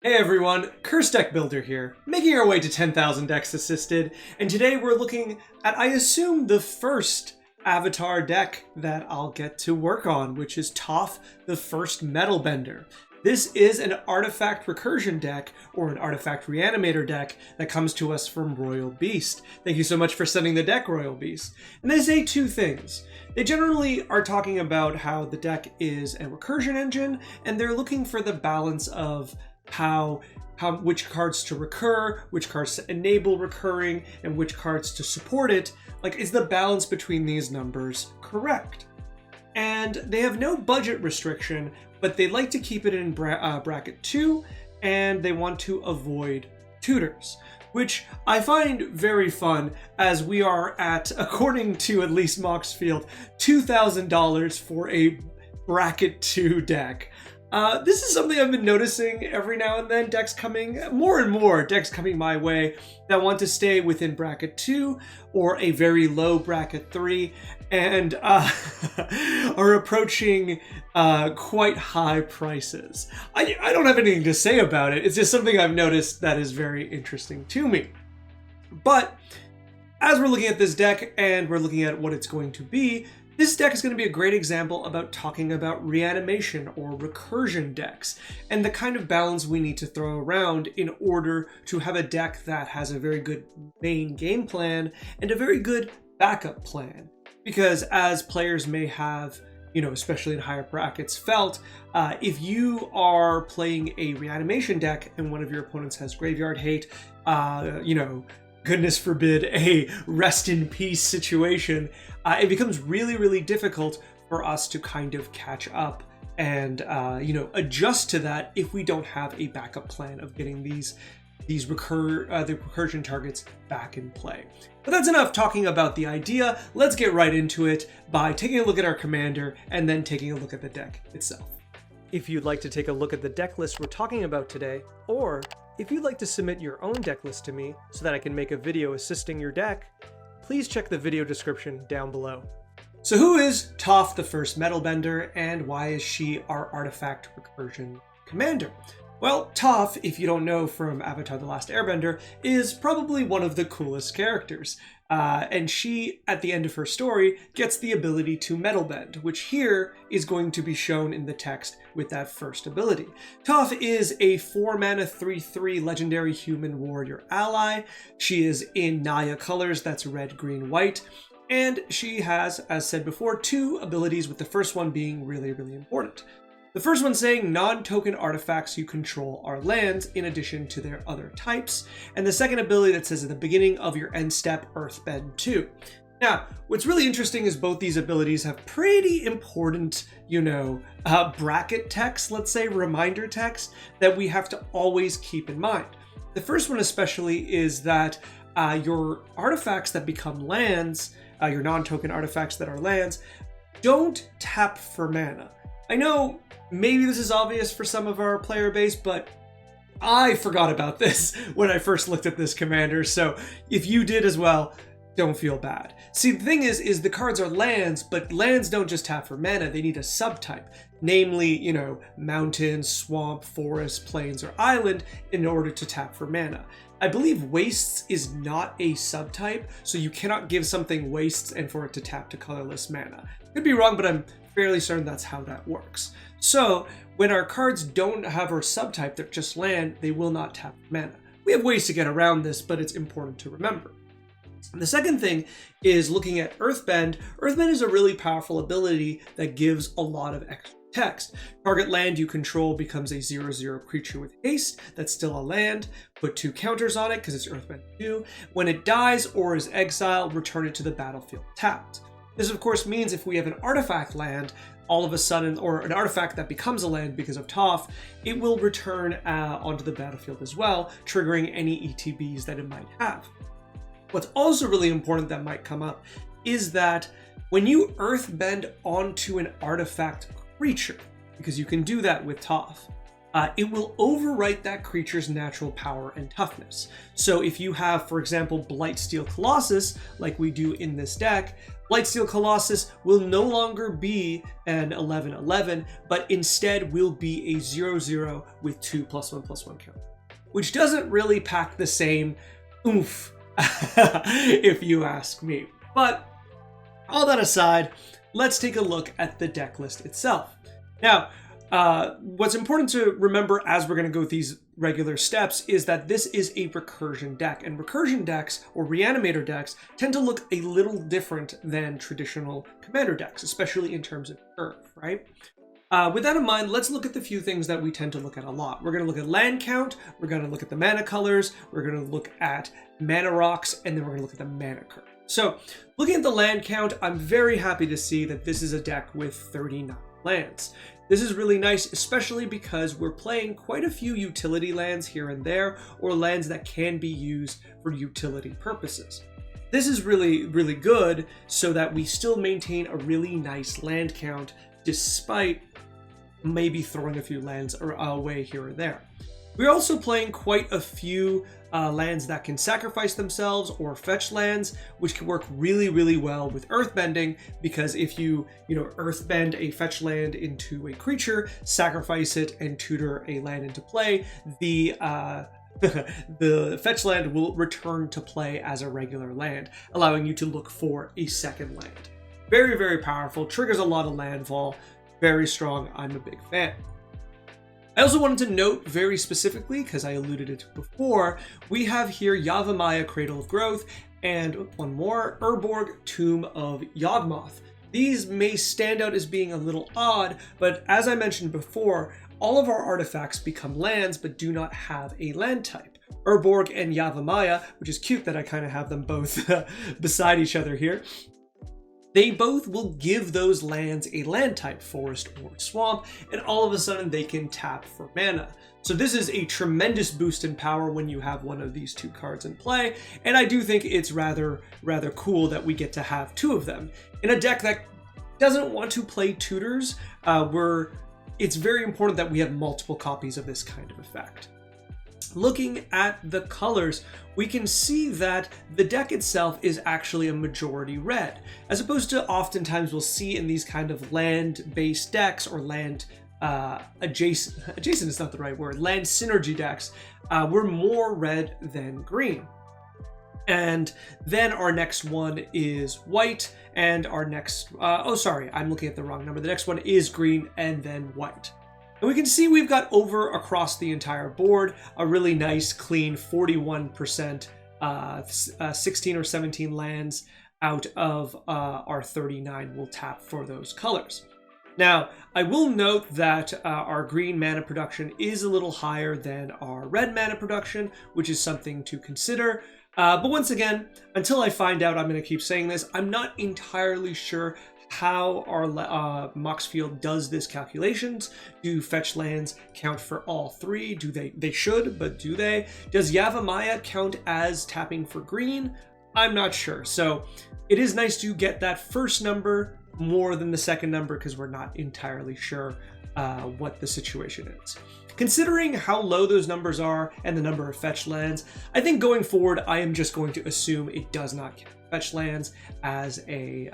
Hey everyone, Curse Deck Builder here, making our way to 10,000 decks assisted, and today we're looking at, I assume, the first avatar deck that I'll get to work on, which is Toph, the first Metalbender. This is an artifact recursion deck, or an artifact reanimator deck, that comes to us from Royal Beast. Thank you so much for sending the deck, Royal Beast. And they say two things. They generally are talking about how the deck is a recursion engine, and they're looking for the balance of which cards to recur, which cards to enable recurring, and which cards to support it. Like, is the balance between these numbers correct? And they have no budget restriction, but they like to keep it in bracket 2, and they want to avoid tutors, which I find very fun, as we are at, according to at least Moxfield, $2,000 for a bracket 2 deck. This is something I've been noticing every now and then, more and more decks coming my way that want to stay within bracket 2 or a very low bracket 3 and are approaching quite high prices. I don't have anything to say about it, it's just something I've noticed that is very interesting to me. But as we're looking at this deck and we're looking at what it's going to be, this deck is going to be a great example about talking about reanimation or recursion decks and the kind of balance we need to throw around in order to have a deck that has a very good main game plan and a very good backup plan. Because as players may have, especially in higher brackets, felt, if you are playing a reanimation deck and one of your opponents has graveyard hate, goodness forbid, a rest in peace situation, it becomes really, really difficult for us to kind of catch up and, adjust to that if we don't have a backup plan of getting the recursion targets back in play. But that's enough talking about the idea. Let's get right into it by taking a look at our commander and then taking a look at the deck itself. If you'd like to take a look at the deck list we're talking about today, or if you'd like to submit your own deck list to me so that I can make a video assisting your deck, please check the video description down below. So who is Toph, the first Metalbender, and why is she our artifact recursion commander? Well, Toph, if you don't know from Avatar: The Last Airbender, is probably one of the coolest characters. And she, at the end of her story, gets the ability to Metalbend, which here is going to be shown in the text with that first ability. Toph is a 4-mana 3/3 legendary human warrior ally. She is in Naya colors, that's red, green, white. And she has, as said before, 2 abilities, with the first one being really, really important. The first one saying non-token artifacts you control are lands in addition to their other types. And the second ability that says at the beginning of your end step, Earthbend 2. Now, what's really interesting is both these abilities have pretty important, bracket text, let's say, reminder text, that we have to always keep in mind. The first one especially is that your artifacts that become lands, your non-token artifacts that are lands, don't tap for mana. I know maybe this is obvious for some of our player base, but I forgot about this when I first looked at this commander, so if you did as well, don't feel bad. See, the thing is the cards are lands, but lands don't just tap for mana, they need a subtype. Namely, mountain, swamp, forest, plains, or island in order to tap for mana. I believe wastes is not a subtype, so you cannot give something wastes and for it to tap to colorless mana. Could be wrong, but I'm fairly certain that's how that works. So when our cards don't have our subtype, they're just land, they will not tap mana. We have ways to get around this, but it's important to remember. And the second thing is looking at Earthbend. Earthbend is a really powerful ability that gives a lot of extra text. Target land you control becomes a 0/0 creature with haste. That's still a land. Put 2 counters on it because it's Earthbend 2. When it dies or is exiled, return it to the battlefield tapped. This of course means if we have an artifact land, all of a sudden, or an artifact that becomes a land because of Toph, it will return onto the battlefield as well, triggering any ETBs that it might have. What's also really important that might come up is that when you Earthbend onto an artifact creature, because you can do that with Toph, it will overwrite that creature's natural power and toughness. So if you have, for example, Blightsteel Colossus, like we do in this deck, Blightsteel Colossus will no longer be an 11/11, but instead will be a 0/0 with 2+1/+1 counter, which doesn't really pack the same oomph, if you ask me. But all that aside, let's take a look at the deck list itself. Now, what's important to remember as we're going to go with these regular steps is that this is a recursion deck, and recursion decks or reanimator decks tend to look a little different than traditional commander decks, especially in terms of curve, right? With that in mind, let's look at the few things that we tend to look at a lot. We're going to look at land count, we're going to look at the mana colors, we're going to look at mana rocks, and then we're going to look at the mana curve. So, looking at the land count, I'm very happy to see that this is a deck with 39 lands. This is really nice, especially because we're playing quite a few utility lands here and there, or lands that can be used for utility purposes. This is really, really good so that we still maintain a really nice land count despite maybe throwing a few lands away here or there. We're also playing quite a few lands that can sacrifice themselves or fetch lands, which can work really, really well with earthbending, because if you earthbend a fetch land into a creature, sacrifice it, and tutor a land into play, the the fetch land will return to play as a regular land, allowing you to look for a second land. Very, very powerful, triggers a lot of landfall, very strong. I'm a big fan. I also wanted to note very specifically, because I alluded to it before, we have here Yavimaya, Cradle of Growth, and one more, Urborg, Tomb of Yawgmoth. These may stand out as being a little odd, but as I mentioned before, all of our artifacts become lands but do not have a land type. Urborg and Yavimaya, which is cute that I kind of have them both beside each other here, they both will give those lands a land type, forest or swamp, and all of a sudden they can tap for mana. So this is a tremendous boost in power when you have one of these two cards in play, and I do think it's rather cool that we get to have two of them. In a deck that doesn't want to play tutors, it's very important that we have multiple copies of this kind of effect. Looking at the colors, we can see that the deck itself is actually a majority red, as opposed to oftentimes we'll see in these kind of land-based decks or land adjacent is not the right word, land synergy decks, we're more red than green. And then our next one is white, and our next, I'm looking at the wrong number. The next one is green and then white. And we can see we've got over across the entire board a really nice clean 41%, 16 or 17 lands out of our 39 will tap for those colors. Now, I will note that our green mana production is a little higher than our red mana production, which is something to consider. But once again, until I find out, I'm going to keep saying this, I'm not entirely sure how our Moxfield does this calculations. Do fetch lands count for all three? Do they should, but do they? Does Yavimaya count as tapping for green? I'm not sure. So it is nice to get that first number more than the second number, because we're not entirely sure what the situation is. Considering how low those numbers are and the number of fetch lands, I think going forward, I am just going to assume it does not count fetch lands as a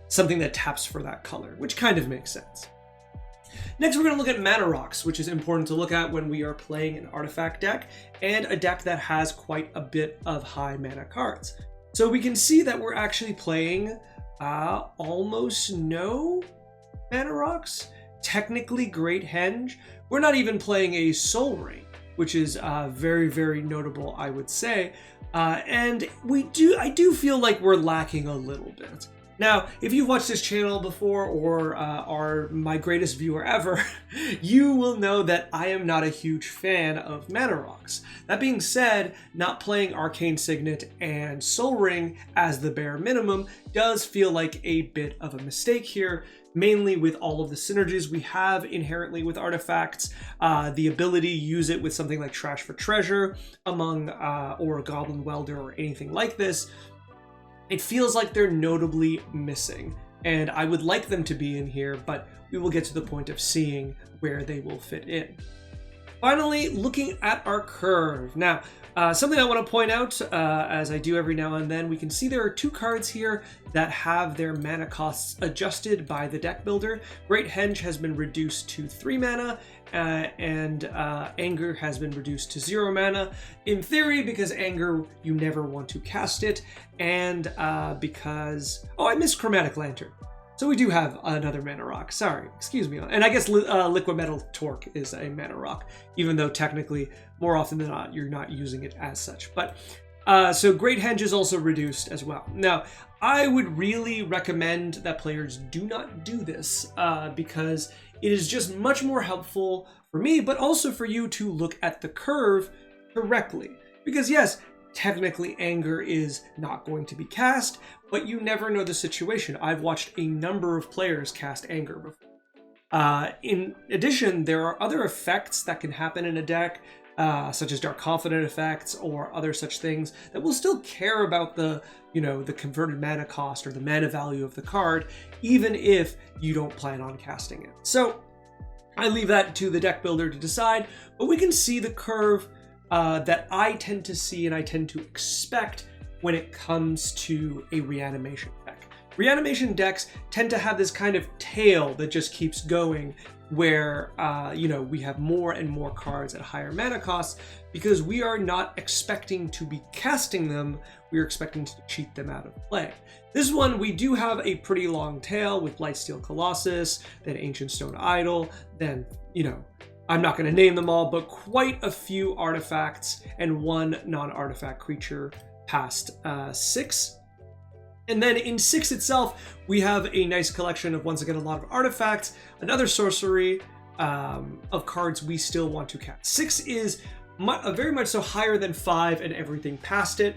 something that taps for that color, which kind of makes sense. Next, we're going to look at mana rocks, which is important to look at when we are playing an artifact deck and a deck that has quite a bit of high mana cards. So we can see that we're actually playing almost no mana rocks. Technically Great Henge. We're not even playing a Soul Ring, which is very, very notable, I would say. And I do feel like we're lacking a little bit. Now, if you've watched this channel before or are my greatest viewer ever, you will know that I am not a huge fan of mana rocks. That being said, not playing Arcane Signet and Soul Ring as the bare minimum does feel like a bit of a mistake here, mainly with all of the synergies we have inherently with artifacts, the ability to use it with something like Trash for Treasure or Goblin Welder or anything like this. It feels like they're notably missing, and I would like them to be in here, but we will get to the point of seeing where they will fit in. Finally, looking at our curve. Now, something I want to point out, as I do every now and then, we can see there are 2 cards here that have their mana costs adjusted by the deck builder. Great Henge has been reduced to 3 mana, and Anger has been reduced to 0 mana. In theory, because Anger, you never want to cast it, and because... Oh, I missed Chromatic Lantern. So we do have another mana rock. Sorry, excuse me. And I guess Liquid Metal Torque is a mana rock, even though technically, more often than not, you're not using it as such. But so Great Henge is also reduced as well. Now, I would really recommend that players do not do this because it is just much more helpful for me, but also for you to look at the curve correctly. Because yes, technically Anger is not going to be cast, but you never know the situation. I've watched a number of players cast Anger before. In addition, there are other effects that can happen in a deck, such as Dark Confidant effects or other such things that will still care about the, the converted mana cost or the mana value of the card, even if you don't plan on casting it. So I leave that to the deck builder to decide, but we can see the curve that I tend to see and I tend to expect when it comes to a reanimation deck. Reanimation decks tend to have this kind of tail that just keeps going where, we have more and more cards at higher mana costs because we are not expecting to be casting them, we are expecting to cheat them out of play. This one, we do have a pretty long tail with Blightsteel Colossus, then Ancient Stone Idol, then, I'm not going to name them all, but quite a few artifacts and 1 non-artifact creature past 6. And then in 6 itself, we have a nice collection of, once again, a lot of artifacts, another sorcery of cards we still want to cast. 6 is very much so higher than 5 and everything past it,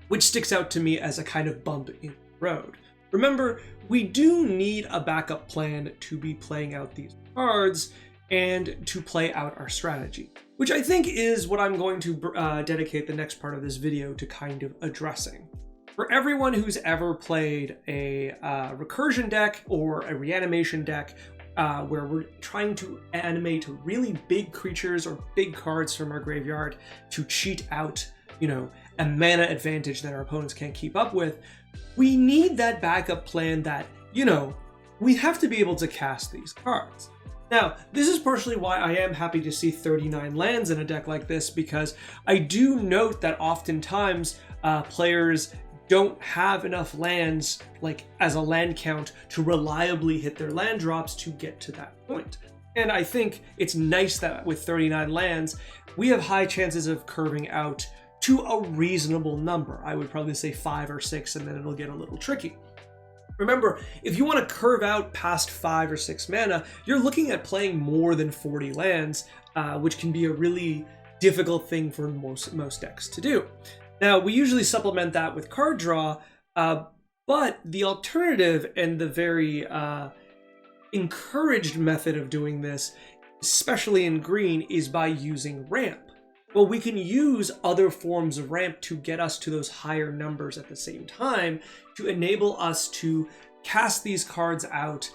which sticks out to me as a kind of bump in the road. Remember, we do need a backup plan to be playing out these cards and to play out our strategy, which I think is what I'm going to dedicate the next part of this video to kind of addressing. For everyone who's ever played a recursion deck or a reanimation deck where we're trying to animate really big creatures or big cards from our graveyard to cheat out, a mana advantage that our opponents can't keep up with, we need that backup plan that, we have to be able to cast these cards. Now, this is partially why I am happy to see 39 lands in a deck like this, because I do note that oftentimes players don't have enough lands, as a land count, to reliably hit their land drops to get to that point. And I think it's nice that with 39 lands, we have high chances of curving out to a reasonable number. I would probably say 5 or 6, and then it'll get a little tricky. Remember, if you want to curve out past 5 or 6 mana, you're looking at playing more than 40 lands, which can be a really difficult thing for most decks to do. Now, we usually supplement that with card draw, but the alternative and the very encouraged method of doing this, especially in green, is by using ramp. Well, we can use other forms of ramp to get us to those higher numbers at the same time to enable us to cast these cards out,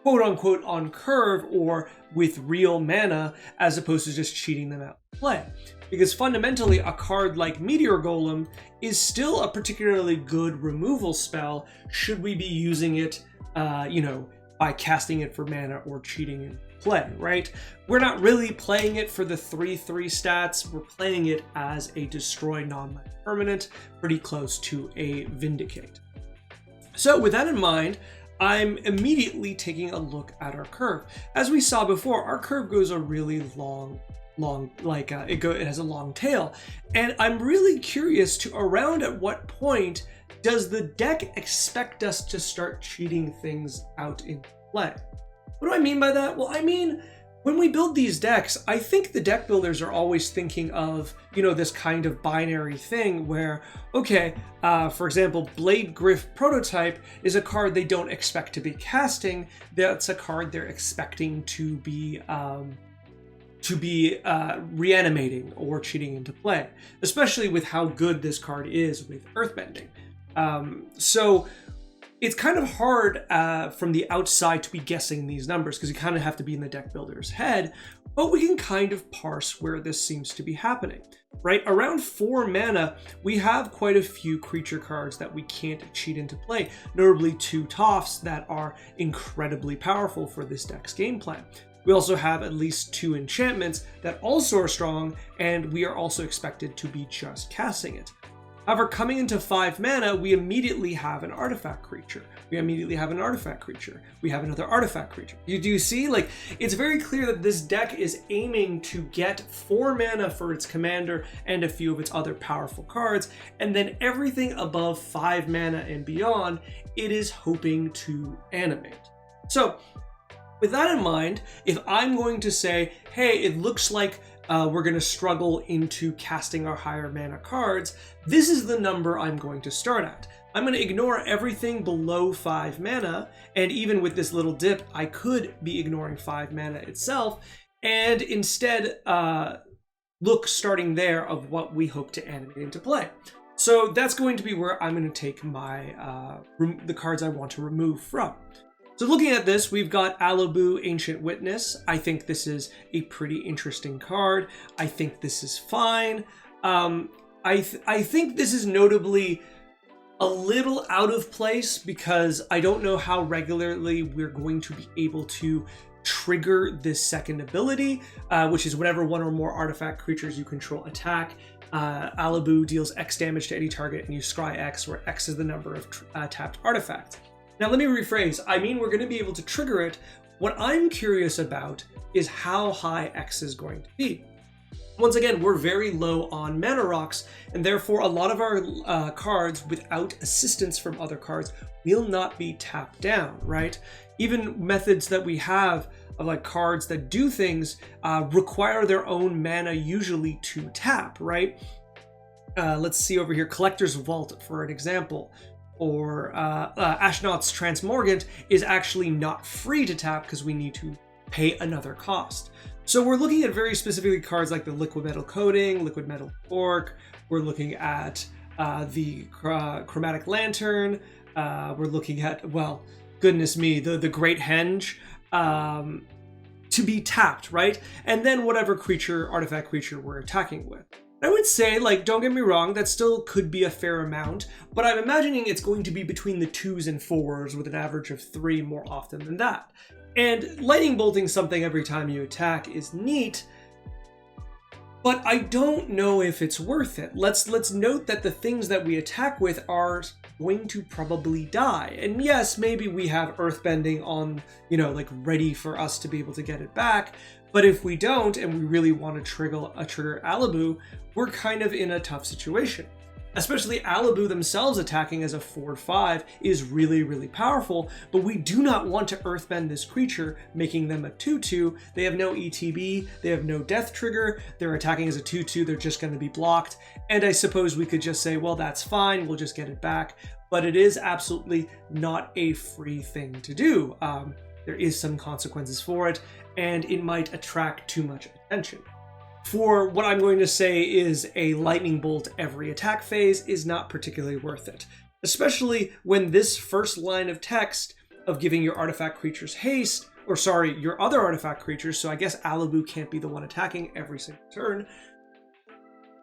quote unquote, on curve or with real mana, as opposed to just cheating them out of play. Because fundamentally, a card like Meteor Golem is still a particularly good removal spell should we be using it, by casting it for mana or cheating in play, right? We're not really playing it for the 3/3 stats. We're playing it as a destroy non-land permanent, pretty close to a Vindicate. So with that in mind, I'm immediately taking a look at our curve. As we saw before, our curve goes a really long, it has a long tail. And I'm really curious to around at what point does the deck expect us to start cheating things out in play? What do I mean by that? Well, I mean, when we build these decks, I think the deck builders are always thinking of, this kind of binary thing where, okay, for example, Blade Gryph Prototype is a card they don't expect to be casting. That's a card they're expecting to be reanimating or cheating into play, especially with how good this card is with Earthbending. So it's kind of hard from the outside to be guessing these numbers because you kind of have to be in the deck builder's head, but we can kind of parse where this seems to be happening, right? Around 4 mana, we have quite a few creature cards that we can't cheat into play, notably 2 Tophs that are incredibly powerful for this deck's game plan. We also have at least 2 enchantments that also are strong, and we are also expected to be just casting it. However, coming into 5 mana, we immediately have an artifact creature. We immediately have an artifact creature. We have another artifact creature. Do you see? Like, it's very clear that this deck is aiming to get 4 mana for its commander and a few of its other powerful cards, and then everything above 5 mana and beyond, it is hoping to animate. So, with that in mind, if I'm going to say, hey, it looks like we're going to struggle into casting our higher mana cards, this is the number I'm going to start at. I'm going to ignore everything below 5 mana, and even with this little dip, I could be ignoring 5 mana itself, and instead look starting there of what we hope to animate into play. So that's going to be where I'm going to take my the cards I want to remove from. So looking at this, we've got Alabu, Ancient Witness. I think this is a pretty interesting card. I think this is fine. I think this is notably a little out of place because I don't know how regularly we're going to be able to trigger this second ability, which is whenever 1 or more artifact creatures you control attack. Alabu deals X damage to any target and you scry X, where X is the number of tapped artifacts. Now let me rephrase, I mean we're going to be able to trigger it. What I'm curious about is how high X is going to be. Once again, we're very low on mana rocks, and therefore a lot of our cards without assistance from other cards will not be tapped down, right? Even methods that we have of like cards that do things require their own mana usually to tap, right? Let's see over here, Collector's Vault for an example. Or Ashnod's Transmorgant is actually not free to tap because we need to pay another cost. So we're looking at very specifically cards like the Liquid Metal Coating, Liquid Metal Orc, we're looking at the Chromatic Lantern, we're looking at, well, goodness me, the Great Henge, to be tapped, right? And then whatever artifact creature we're attacking with. I would say, like, don't get me wrong, that still could be a fair amount, but I'm imagining it's going to be between the 2s and 4s with an average of 3 more often than that. And lightning bolting something every time you attack is neat, but I don't know if it's worth it. Let's note that the things that we attack with are going to probably die. And yes, maybe we have earthbending on, like ready for us to be able to get it back, but if we don't, and we really want to trigger Alabu, we're kind of in a tough situation. Especially Alabu themselves attacking as a 4/5 is really, really powerful, but we do not want to earthbend this creature, making them a 2/2. They have no ETB, they have no death trigger, they're attacking as a 2/2, they're just going to be blocked, and I suppose we could just say, well, that's fine, we'll just get it back, but it is absolutely not a free thing to do. There is some consequences for it, and it might attract too much attention. For what I'm going to say is a lightning bolt every attack phase is not particularly worth it, especially when this first line of text of giving your artifact creatures haste, or sorry, your other artifact creatures, so I guess Alabu can't be the one attacking every single turn.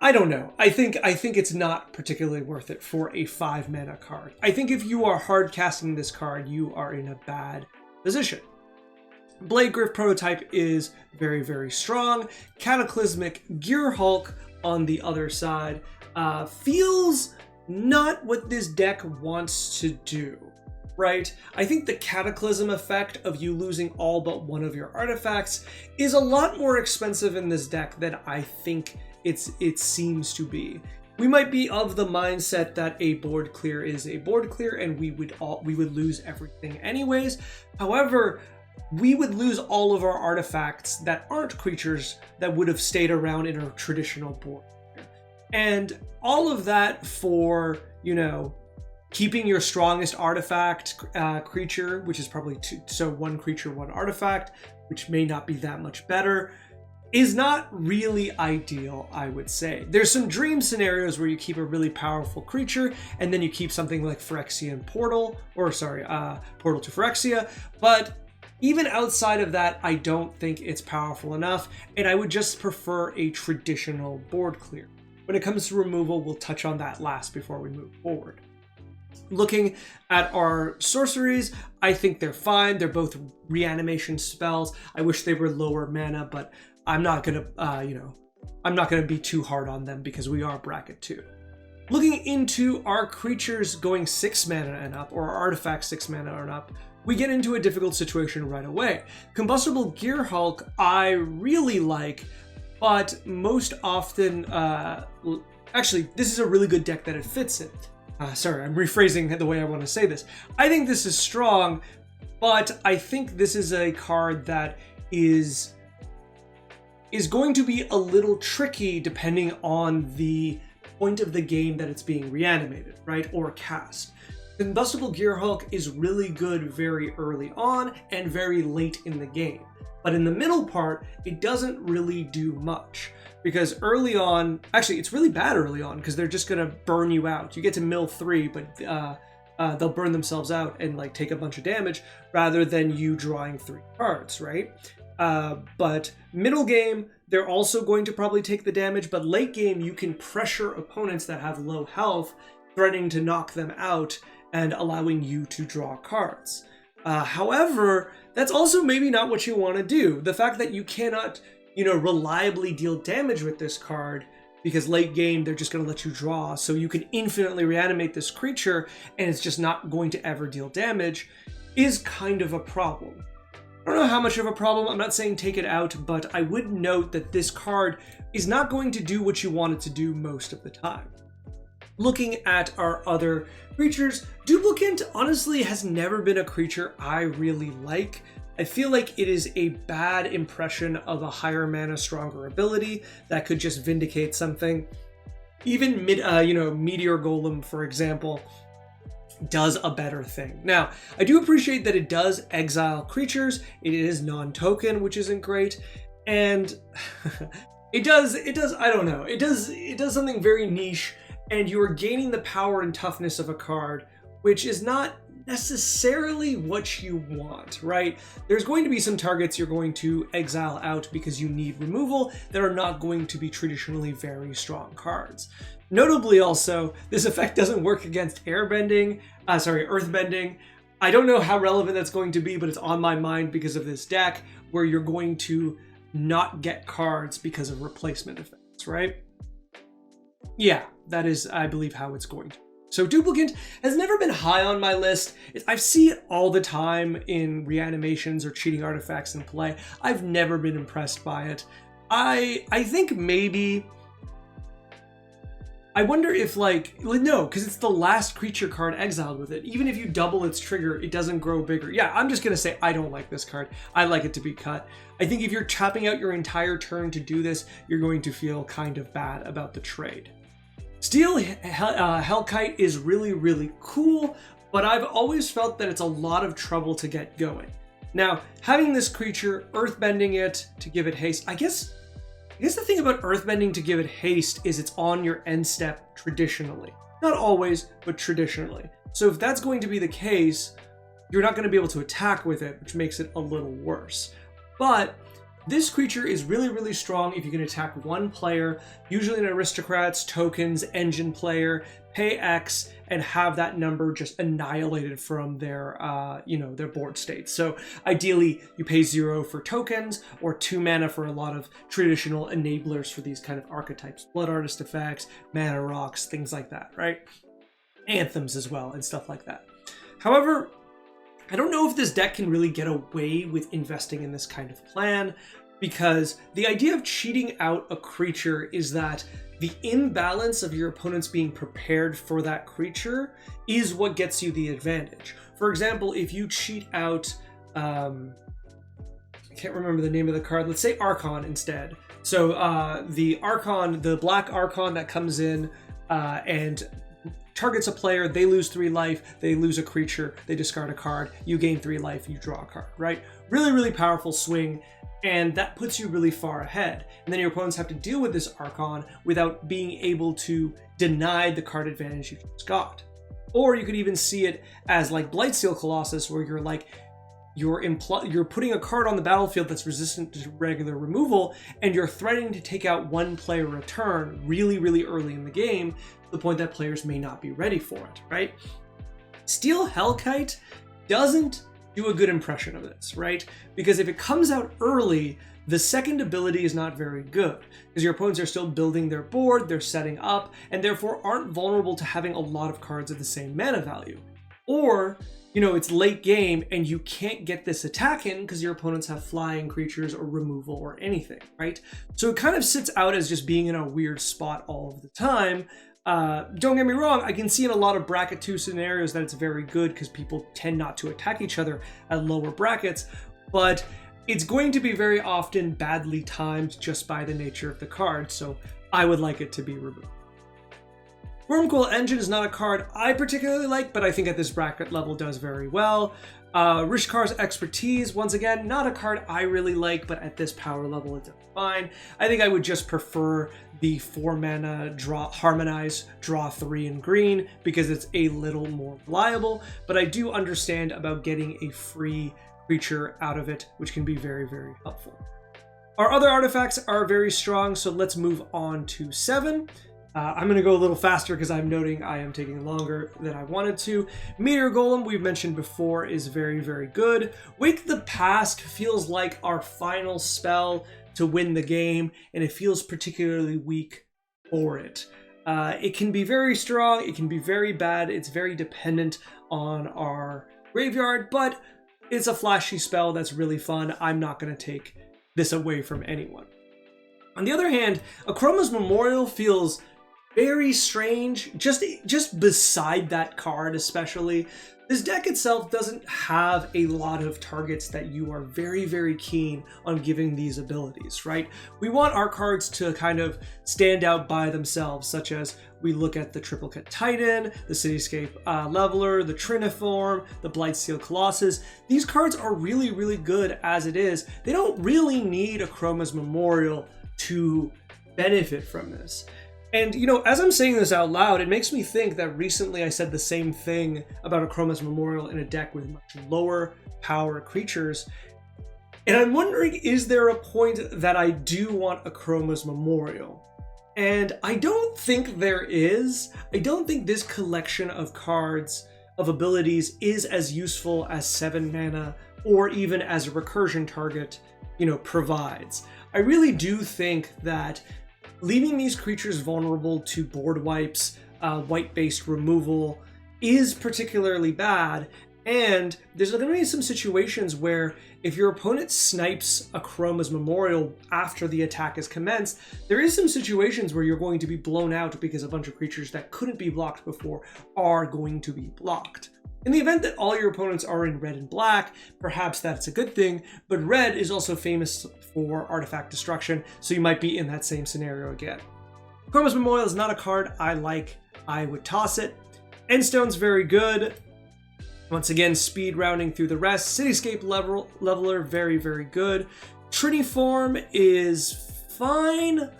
I don't know. I think it's not particularly worth it for a 5 mana card. I think if you are hard casting this card, you are in a bad position. Bladegriff prototype is very, very strong. Cataclysmic Gearhulk on the other side feels not what this deck wants to do, right? I think the Cataclysm effect of you losing all but one of your artifacts is a lot more expensive in this deck than I think it seems to be. We might be of the mindset that a board clear is a board clear and we would lose everything anyways. However, we would lose all of our artifacts that aren't creatures that would have stayed around in a traditional board. And all of that for, keeping your strongest artifact creature, which is probably 2, so 1 creature, 1 artifact, which may not be that much better. is not really ideal, I would say. There's some dream scenarios where you keep a really powerful creature and then you keep something like Phyrexian Portal, Portal to Phyrexia, but even outside of that, I don't think it's powerful enough, and I would just prefer a traditional board clear. When it comes to removal, we'll touch on that last before we move forward. Looking at our sorceries, I think they're fine. They're both reanimation spells. I wish they were lower mana, but I'm not gonna, I'm not gonna be too hard on them because we are bracket 2. Looking into our creatures going 6 mana and up, or our artifacts 6 mana and up, we get into a difficult situation right away. Combustible Gear Hulk, I really like, but most often, actually, this is a really good deck that it fits in. Sorry, I'm rephrasing the way I want to say this. I think this is strong, but I think this is a card that is going to be a little tricky depending on the point of the game that it's being reanimated, right, or cast. Combustible Gear Hulk is really good very early on and very late in the game. But in the middle part, it doesn't really do much. Because early on, actually it's really bad early on because they're just gonna burn you out. You get to mill 3, but they'll burn themselves out and like take a bunch of damage rather than you drawing 3 cards, right? But middle game, they're also going to probably take the damage, but late game you can pressure opponents that have low health, threatening to knock them out and allowing you to draw cards. However, that's also maybe not what you want to do. The fact that you cannot, reliably deal damage with this card, because late game they're just going to let you draw, so you can infinitely reanimate this creature and it's just not going to ever deal damage, is kind of a problem. I don't know how much of a problem, I'm not saying take it out, but I would note that this card is not going to do what you want it to do most of the time. Looking at our other creatures, Duplicant honestly has never been a creature I really like. I feel like it is a bad impression of a higher mana, stronger ability that could just vindicate something. Even Meteor Golem, for example, does a better thing. Now, I do appreciate that it does exile creatures. It is non-token, which isn't great, and it does. I don't know. It does something very niche. And you are gaining the power and toughness of a card, which is not necessarily what you want, right? There's going to be some targets you're going to exile out because you need removal that are not going to be traditionally very strong cards. Notably also, this effect doesn't work against earthbending. I don't know how relevant that's going to be, but it's on my mind because of this deck where you're going to not get cards because of replacement effects, right? Yeah, that is, I believe, how it's going to. So Duplicant has never been high on my list. I see it all the time in reanimations or cheating artifacts in play. I've never been impressed by it. I think maybe... I wonder if no, because it's the last creature card exiled with it. Even if you double its trigger, it doesn't grow bigger. Yeah, I'm just going to say I don't like this card. I like it to be cut. I think if you're tapping out your entire turn to do this, you're going to feel kind of bad about the trade. Steel Hellkite is really, really cool, but I've always felt that it's a lot of trouble to get going. Now, having this creature, earthbending it to give it haste, I guess the thing about earthbending to give it haste is it's on your end step traditionally. Not always, but traditionally. So if that's going to be the case, you're not going to be able to attack with it, which makes it a little worse. But this creature is really, really strong if you can attack one player, usually an aristocrats, tokens, engine player, pay X, and have that number just annihilated from their, their board state. So ideally, you pay 0 for tokens or 2 mana for a lot of traditional enablers for these kind of archetypes, blood artist effects, mana rocks, things like that, right? Anthems as well and stuff like that. However, I don't know if this deck can really get away with investing in this kind of plan, because the idea of cheating out a creature is that the imbalance of your opponents being prepared for that creature is what gets you the advantage. For example, if you cheat out, I can't remember the name of the card, let's say Archon instead. So the Archon, the black Archon that comes in and targets a player, they lose 3 life, they lose a creature, they discard a card, you gain 3 life, you draw a card, right? Really, really powerful swing. And that puts you really far ahead. And then your opponents have to deal with this Archon without being able to deny the card advantage you just got. Or you could even see it as like Blightsteel Colossus, where you're like, you're putting a card on the battlefield that's resistant to regular removal, and you're threatening to take out one player a turn really, really early in the game, to the point that players may not be ready for it, right? Steel Hellkite doesn't do a good impression of this, right? Because if it comes out early, the second ability is not very good, because your opponents are still building their board, they're setting up, and therefore aren't vulnerable to having a lot of cards of the same mana value. Or, you know, it's late game and you can't get this attack in because your opponents have flying creatures or removal or anything, right? So it kind of sits out as just being in a weird spot all of the time. Don't get me wrong, I can see in a lot of bracket 2 scenarios that it's very good because people tend not to attack each other at lower brackets, but it's going to be very often badly timed just by the nature of the card, so I would like it to be removed. Wurmcoil Engine is not a card I particularly like, but I think at this bracket level does very well. Rishkar's Expertise, once again, not a card I really like, but at this power level it's fine. I think I would just prefer the 4 mana Harmonize, draw 3 in green, because it's a little more reliable, but I do understand about getting a free creature out of it, which can be very, very helpful. Our other artifacts are very strong, so let's move on to 7. I'm going to go a little faster because I'm noting I am taking longer than I wanted to. Meteor Golem, we've mentioned before, is very, very good. Wake the Past feels like our final spell to win the game, and it feels particularly weak for it. It can be very strong, it can be very bad, it's very dependent on our graveyard, but it's a flashy spell that's really fun. I'm not going to take this away from anyone. On the other hand, Akroma's Memorial feels very strange, just beside that card especially. This deck itself doesn't have a lot of targets that you are very, very keen on giving these abilities, right? We want our cards to kind of stand out by themselves, such as we look at the Triplicate Titan, the Cityscape Leveler, the Triniform, the Blightsteel Colossus. These cards are really, really good as it is. They don't really need Akroma's Memorial to benefit from this. And, you know, as I'm saying this out loud, it makes me think that recently I said the same thing about Akroma's Memorial in a deck with much lower power creatures. And I'm wondering, is there a point that I do want Akroma's Memorial? And I don't think there is. I don't think this collection of cards, of abilities, is as useful as 7 mana or even as a recursion target, you know, provides. I really do think that leaving these creatures vulnerable to board wipes, white-based removal, is particularly bad, and there's going to be some situations where if your opponent snipes Akroma's Memorial after the attack is commenced, there is some situations where you're going to be blown out because a bunch of creatures that couldn't be blocked before are going to be blocked. In the event that all your opponents are in red and black, perhaps that's a good thing, but red is also famous for artifact destruction, so you might be in that same scenario again. Akroma's Memorial is not a card I like. I would toss it. Endstone's very good. Once again, speed rounding through the rest. Cityscape Leveler, very, very good. Triniform is fine.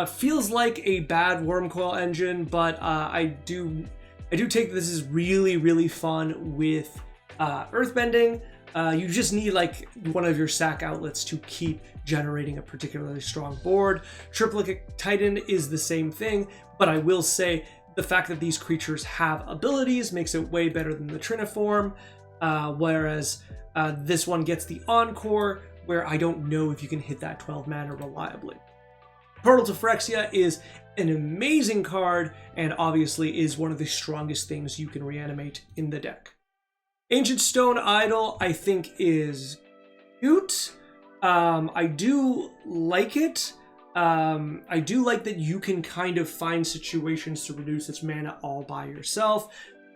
Feels like a bad Wurmcoil Engine, but I do take this is really, really fun with Earthbending. You just need like one of your sack outlets to keep generating a particularly strong board. Triplicate Titan is the same thing, but I will say the fact that these creatures have abilities makes it way better than the Triniform, whereas this one gets the Encore, where I don't know if you can hit that 12 mana reliably. Portal to Phyrexia is an amazing card, and obviously is one of the strongest things you can reanimate in the deck. Ancient Stone Idol, I think, is cute. I do like it. I do like that you can kind of find situations to reduce its mana all by yourself,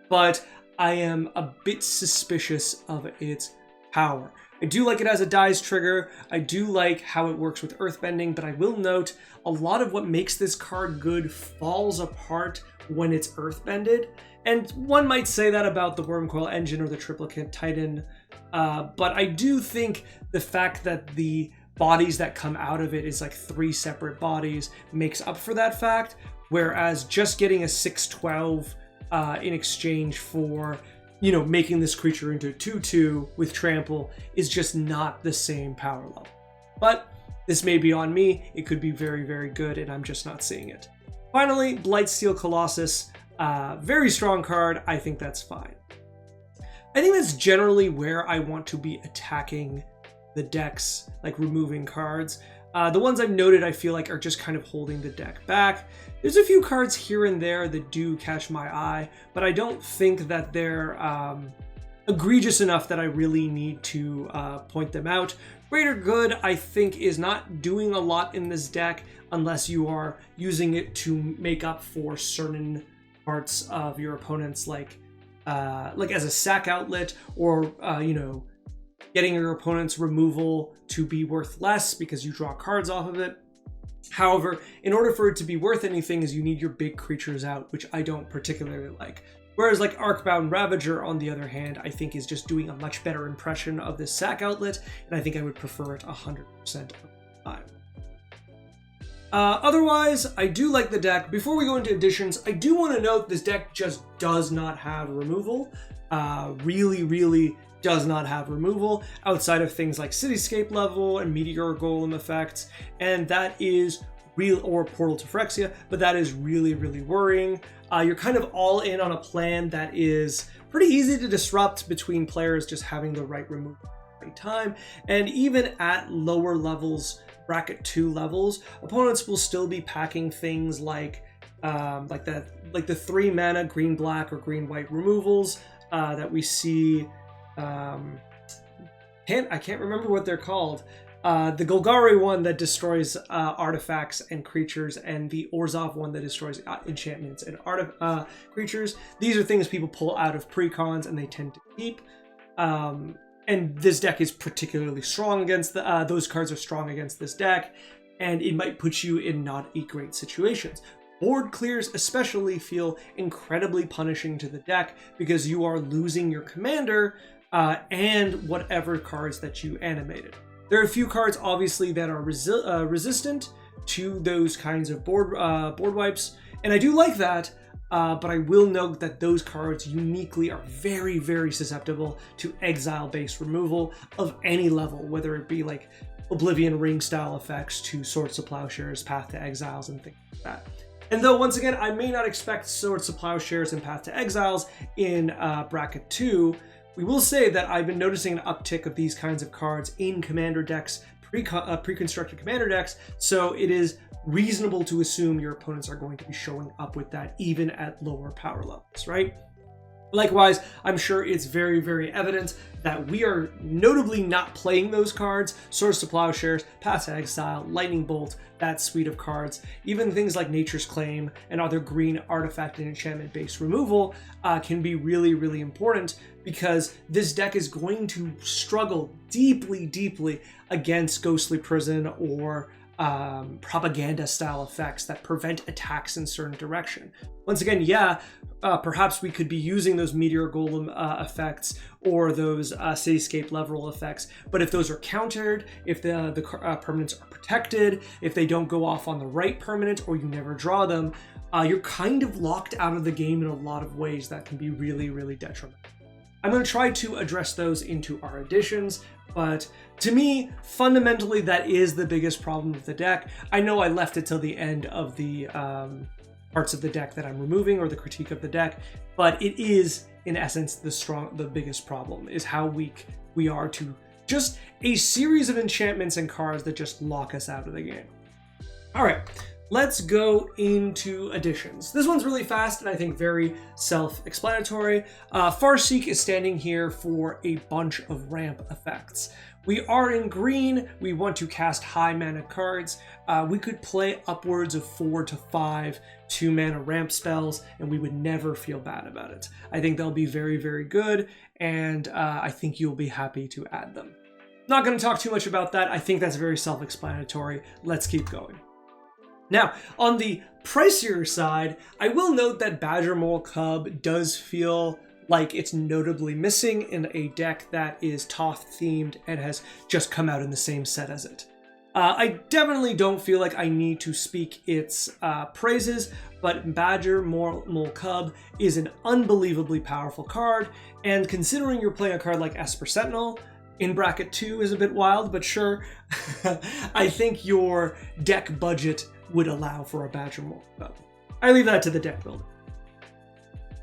but I am a bit suspicious of its power. I do like it as a dies trigger. I do like how it works with Earthbending, but I will note a lot of what makes this card good falls apart when it's Earthbended. And one might say that about the Wurmcoil Engine or the Triplicate Titan, but I do think the fact that the bodies that come out of it is like 3 separate bodies makes up for that fact, whereas just getting a 6/12 in exchange for, you know, making this creature into a 2/2 with trample is just not the same power level. But this may be on me, it could be very, very good, and I'm just not seeing it. Finally, Blightsteel Colossus, very strong card, I think that's fine. I think that's generally where I want to be attacking the decks, like removing cards. The ones I've noted I feel like are just kind of holding the deck back. There's a few cards here and there that do catch my eye, but I don't think that they're egregious enough that I really need to point them out. Greater Good, I think, is not doing a lot in this deck unless you are using it to make up for certain parts of your opponents, like as a sack outlet, or you know, getting your opponent's removal to be worth less because you draw cards off of it. However, in order for it to be worth anything, is you need your big creatures out, which I don't particularly like. Whereas like Arcbound Ravager, on the other hand, I think is just doing a much better impression of this sack outlet, and I think I would prefer it 100% of the time. Otherwise, I do like the deck. Before we go into additions, I do want to note this deck just does not have removal. Really does not have removal outside of things like Cityscape level and Meteor Golem effects, and that is real, or Portal to Phyrexia, but that is really worrying. You're kind of all in on a plan that is pretty easy to disrupt between players just having the right removal at the right time, and even at lower levels, bracket 2 levels, opponents will still be packing things like the 3 mana green black or green white removals that we see. I can't remember what they're called. The Golgari one that destroys artifacts and creatures, and the Orzhov one that destroys enchantments and creatures. These are things people pull out of precons and they tend to keep. And this deck is particularly strong against those cards are strong against this deck, and it might put you in not great situations. Board clears especially feel incredibly punishing to the deck because you are losing your commander and whatever cards that you animated. There are a few cards obviously that are resistant to those kinds of board wipes, and I do like that, but I will note that those cards uniquely are very susceptible to exile-based removal of any level, whether it be like Oblivion Ring style effects to Swords to Plowshares, Path to Exiles, and things like that. And though, once again, I may not expect Swords to Plowshares and Path to Exiles in bracket 2, we will say that I've been noticing an uptick of these kinds of cards in commander decks, pre-constructed commander decks, so it is reasonable to assume your opponents are going to be showing up with that even at lower power levels, right? Likewise, I'm sure it's very evident that we are notably not playing those cards. Swords to Plowshares, Path to Exile, Lightning Bolt, that suite of cards, even things like Nature's Claim and other green artifact and enchantment based removal can be really important, because this deck is going to struggle deeply against Ghostly Prison or propaganda style effects that prevent attacks in certain direction. Once again, perhaps we could be using those Meteor Golem effects or those Cityscape level effects, but if those are countered, if the permanents are protected, if they don't go off on the right permanent or you never draw them, you're kind of locked out of the game in a lot of ways that can be really detrimental. I'm going to try to address those into our additions, but to me, fundamentally, that is the biggest problem with the deck. I know I left it till the end of the parts of the deck that I'm removing, or the critique of the deck, but it is, in essence, the biggest problem, is how weak we are to just a series of enchantments and cards that just lock us out of the game. All right. Let's go into additions. This one's really fast and I think very self-explanatory. Farseek is standing here for a bunch of ramp effects. We are in green, we want to cast high mana cards. We could play upwards of 4 to 5 2-mana ramp spells and we would never feel bad about it. I think they'll be very good, and I think you'll be happy to add them. Not going to talk too much about that. I think that's very self-explanatory. Let's keep going. Now, on the pricier side, I will note that Badger Mole Cub does feel like it's notably missing in a deck that is Toph themed and has just come out in the same set as it. I definitely don't feel like I need to speak its praises, but Badger Mole Cub is an unbelievably powerful card, and considering you're playing a card like Esper Sentinel, in bracket 2 is a bit wild, but sure, I think your deck budget would allow for a Badger Mole Cub. I leave that to the deck builder.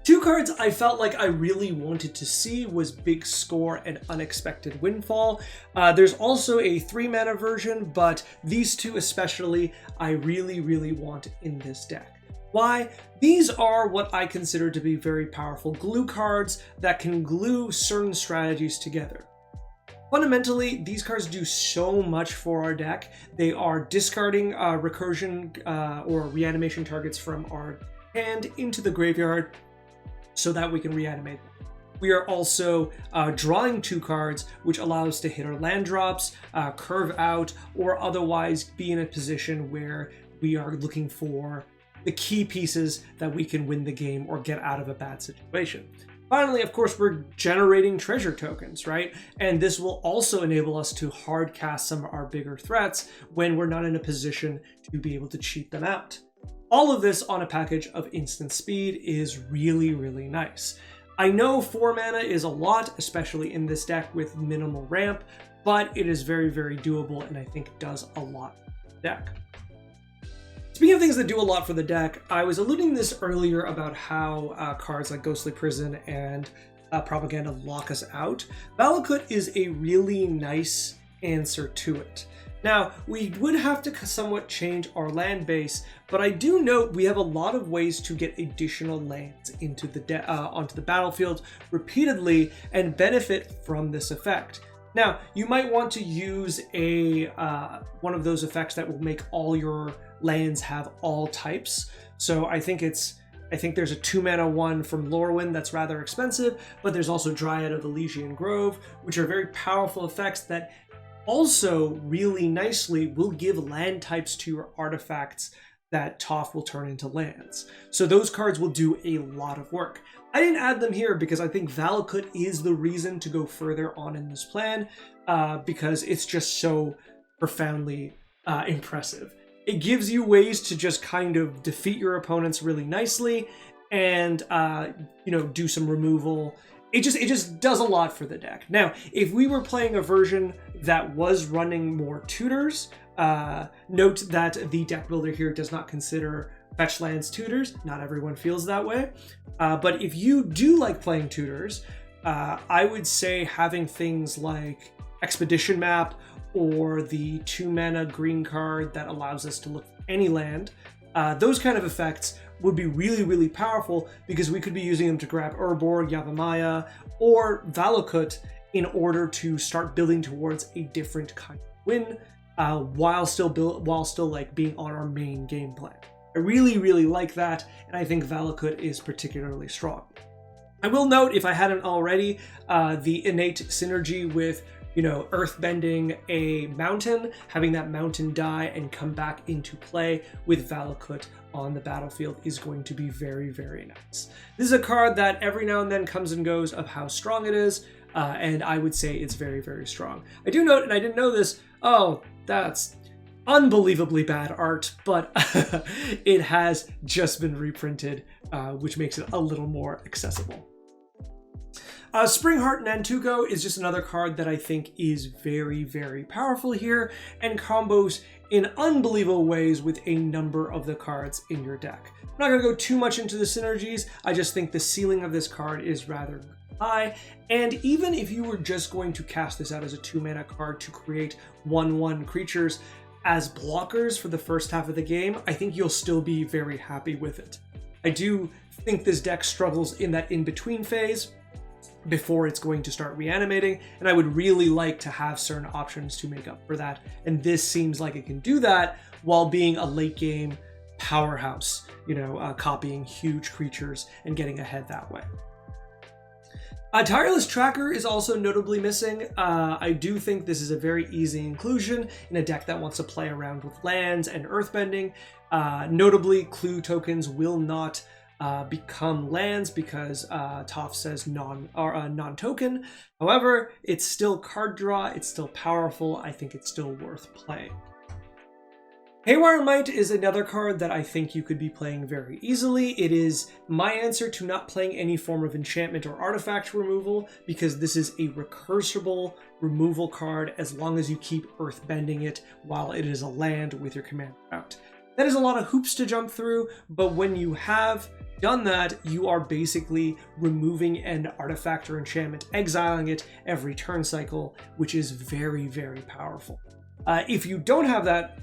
Two cards I felt like I really wanted to see was Big Score and Unexpected Windfall. There's also a 3-mana version, but these two especially I really want in this deck. Why? These are what I consider to be very powerful glue cards that can glue certain strategies together. Fundamentally, these cards do so much for our deck. They are discarding recursion or reanimation targets from our hand into the graveyard, so that we can reanimate them. We are also drawing 2 cards, which allow us to hit our land drops, curve out, or otherwise be in a position where we are looking for the key pieces that we can win the game or get out of a bad situation. Finally, of course, we're generating treasure tokens, right? And this will also enable us to hard cast some of our bigger threats when we're not in a position to be able to cheat them out. All of this on a package of instant speed is really nice. I know 4 mana is a lot, especially in this deck with minimal ramp, but it is very doable and I think does a lot for the deck. Speaking of things that do a lot for the deck, I was alluding this earlier about how cards like Ghostly Prison and Propaganda lock us out. Valakut is a really nice answer to it. Now, we would have to somewhat change our land base, but I do note we have a lot of ways to get additional lands into the onto the battlefield repeatedly and benefit from this effect. Now, you might want to use a one of those effects that will make all your lands have all types. So I think there's a 2-mana one from Lorwyn that's rather expensive, but there's also Dryad of Elysian Grove, which are very powerful effects that also really nicely will give land types to your artifacts that Toph will turn into lands. So those cards will do a lot of work. I didn't add them here because I think Valakut is the reason to go further on in this plan because it's just so profoundly impressive. It gives you ways to just kind of defeat your opponents really nicely and do some removal. It just does a lot for the deck. Now, if we were playing a version that was running more tutors, note that the deck builder here does not consider fetch lands tutors. Not everyone feels that way. But if you do like playing tutors, I would say having things like Expedition Map or the 2-mana green card that allows us to look for any land, those kind of effects would be really powerful because we could be using them to grab Urborg, Yavimaya, or Valakut in order to start building towards a different kind of win while still like being on our main game plan. I really like that, and I think Valakut is particularly strong. I will note, if I hadn't already, the innate synergy with earthbending a mountain, having that mountain die and come back into play with Valakut on the battlefield is going to be very nice. This is a card that every now and then comes and goes of how strong it is, and I would say it's very strong. I do note, and I didn't know this, that's unbelievably bad art, but it has just been reprinted, which makes it a little more accessible. Springheart Nantuko is just another card that I think is very powerful here and combos in unbelievable ways with a number of the cards in your deck. I'm not going to go too much into the synergies, I just think the ceiling of this card is rather high, and even if you were just going to cast this out as a 2-mana card to create 1/1 creatures as blockers for the first half of the game, I think you'll still be very happy with it. I do think this deck struggles in that in-between phase before it's going to start reanimating, and I would really like to have certain options to make up for that, and this seems like it can do that while being a late game powerhouse, copying huge creatures and getting ahead that way. Tireless Tracker is also notably missing. I do think this is a very easy inclusion in a deck that wants to play around with lands and earthbending. Notably, clue tokens will not become lands because Toph says non-token. However, it's still card draw, it's still powerful, I think it's still worth playing. Haywire Might is another card that I think you could be playing very easily. It is my answer to not playing any form of enchantment or artifact removal, because this is a recursible removal card as long as you keep earth bending it while it is a land with your commander out. That is a lot of hoops to jump through, but when you have done that, you are basically removing an artifact or enchantment, exiling it every turn cycle, which is very, very powerful. If you don't have that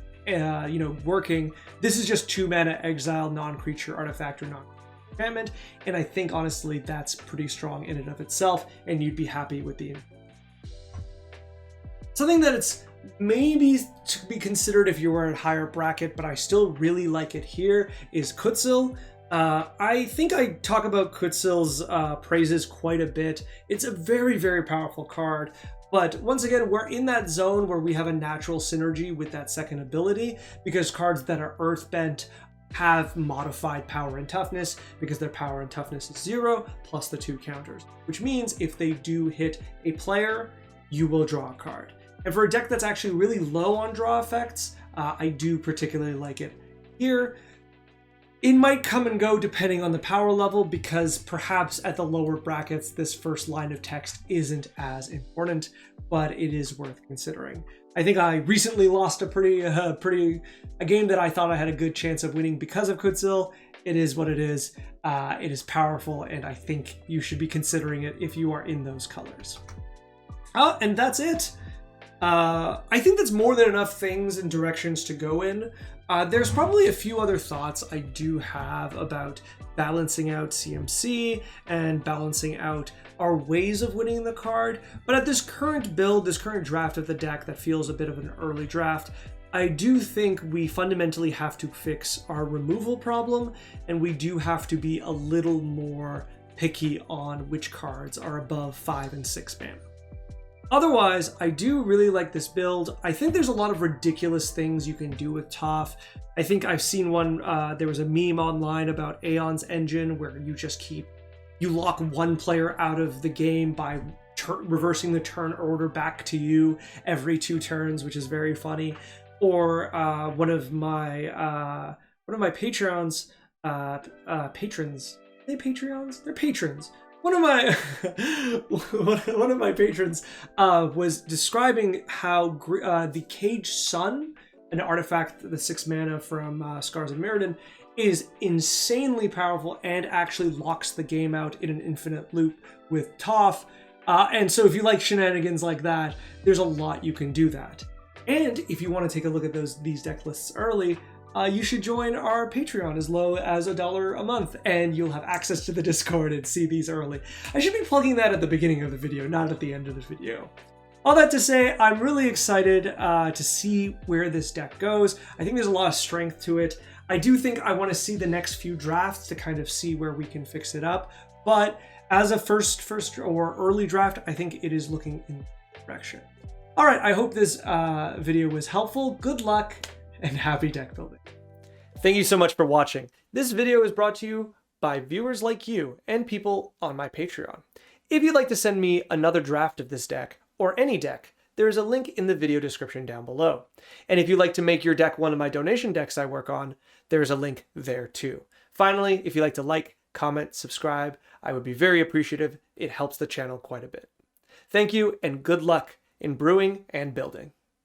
working, this is just 2 mana exile, non-creature artifact or non-enchantment, and I think honestly that's pretty strong in and of itself, and you'd be happy with the. Something that it's maybe to be considered if you were at higher bracket, but I still really like it here, is Kutzil. I think I talk about Kutzil's praises quite a bit. It's a very, very powerful card. But once again, we're in that zone where we have a natural synergy with that second ability, because cards that are earthbent have modified power and toughness, because their power and toughness is 0 plus the 2 counters, which means if they do hit a player, you will draw a card. And for a deck that's actually really low on draw effects, I do particularly like it here. It might come and go depending on the power level, because perhaps at the lower brackets, this first line of text isn't as important, but it is worth considering. I think I recently lost a game that I thought I had a good chance of winning because of Kutzil. It is what it is. It is powerful, and I think you should be considering it if you are in those colors. And that's it. I think that's more than enough things and directions to go in. There's probably a few other thoughts I do have about balancing out CMC and balancing out our ways of winning the card, but at this current build, this current draft of the deck that feels a bit of an early draft, I do think we fundamentally have to fix our removal problem, and we do have to be a little more picky on which cards are above 5 and 6 mana. Otherwise, I do really like this build. I think there's a lot of ridiculous things you can do with Toph. I think I've seen one, there was a meme online about Aeon's Engine where you lock one player out of the game by reversing the turn order back to you every 2 turns, which is very funny. Or one of my patrons, patrons. Are they Patreons? They're patrons. One of my patrons was describing how the Caged Sun, an artifact, the 6 mana from Scars of Mirrodin, is insanely powerful and actually locks the game out in an infinite loop with Toph. And so if you like shenanigans like that, there's a lot you can do that. And if you want to take a look at these deck lists early, you should join our Patreon as low as $1 a month, and you'll have access to the Discord and see these early. I should be plugging that at the beginning of the video, not at the end of the video. All that to say, I'm really excited to see where this deck goes. I think there's a lot of strength to it. I do think I want to see the next few drafts to kind of see where we can fix it up, but as a first or early draft, I think it is looking in that direction. All right, I hope this video was helpful. Good luck and happy deck building. Thank you so much for watching. This video is brought to you by viewers like you and people on my Patreon. If you'd like to send me another draft of this deck, or any deck, there is a link in the video description down below. And if you'd like to make your deck one of my donation decks I work on, there's a link there too. Finally, if you'd like to like, comment, subscribe, I would be very appreciative. It helps the channel quite a bit. Thank you and good luck in brewing and building.